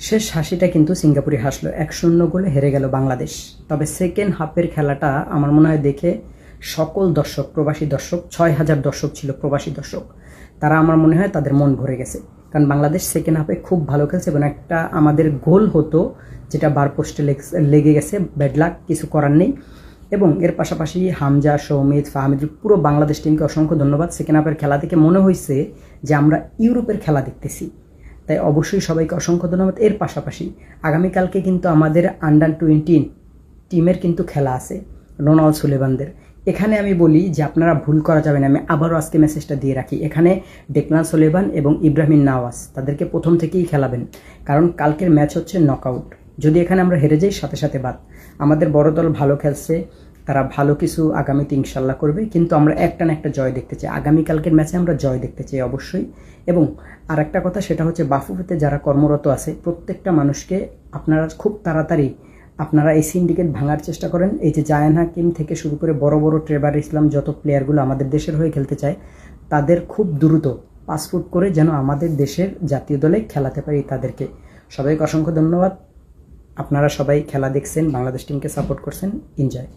শেষ হাসিটা কিন্তু সিঙ্গাপুরে হাসলো, 1-0 গোলে হেরে গেল বাংলাদেশ। তবে সেকেন্ড হাফের খেলাটা আমার মনে হয় দেখে সকল দর্শক, প্রবাসী দর্শক, 6,000 দর্শক ছিল প্রবাসী দর্শক, তারা আমার মনে হয় তাদের মন ভরে গেছে। কারণ বাংলাদেশ সেকেন্ড হাফে খুব ভালো খেলছে এবং একটা আমাদের গোল হতো যেটা বার পোস্টে লেগে গেছে, ব্যাড লাক, কিছু করার নেই। এবং এর পাশাপাশি হামজা, সৌমিত, ফাহমিদ, পুরো বাংলাদেশ টিমকে অসংখ্য ধন্যবাদ। সেকেন্ড হাফের খেলা থেকে মনে হয়েছে যে আমরা ইউরোপের খেলা দেখতেছি, তাই অবশ্যই সবাইকে অসংখ্য ধন্যবাদ। এর পাশাপাশি আগামীকালকে কিন্তু আমাদের আন্ডার-20 টিমের কিন্তু খেলা আছে, রোনাল্ড সুলেভানদের। এখানে আমি বলি যে আপনারা ভুল করা যাবে না, আমি আবারও আজকে মেসেজটা দিয়ে রাখি, এখানে ডেকলান সুলেভান এবং ইব্রাহিম নাওয়াজ তাদেরকে প্রথম থেকেই খেলাবেন, কারণ কালকের ম্যাচ হচ্ছে নকআউট। যদি এখানে আমরা হেরে যাই সাথে সাথে বাদ। আমাদের বড় দল ভালো খেলছে, তারা ভালো কিছু আগামীতে ইনশাল্লাহ করবে, কিন্তু আমরা একটা না একটা জয় দেখতে চাই। আগামীকালকের ম্যাচে আমরা জয় দেখতে চাই অবশ্যই। এবং আর একটা কথা, সেটা হচ্ছে বাফুফেতে যারা কর্মরত আছে প্রত্যেকটা মানুষকে আপনারা খুব তাড়াতাড়ি আপনারা এই সিন্ডিকেট ভাঙার চেষ্টা করেন। এই যে জায়ান হাকিম থেকে শুরু করে বড় বড় ট্রেভার ইসলাম, যত প্লেয়ারগুলো আমাদের দেশের হয়ে খেলতে চায়, তাদের খুব দ্রুত পাসপোর্ট করে যেন আমাদের দেশের জাতীয় দলে খেলাতে পারি তাদেরকে। সবাইকে অসংখ্য ধন্যবাদ। আপনারা সবাই খেলা দেখছেন, বাংলাদেশ টিমকে সাপোর্ট করছেন। এনজয়।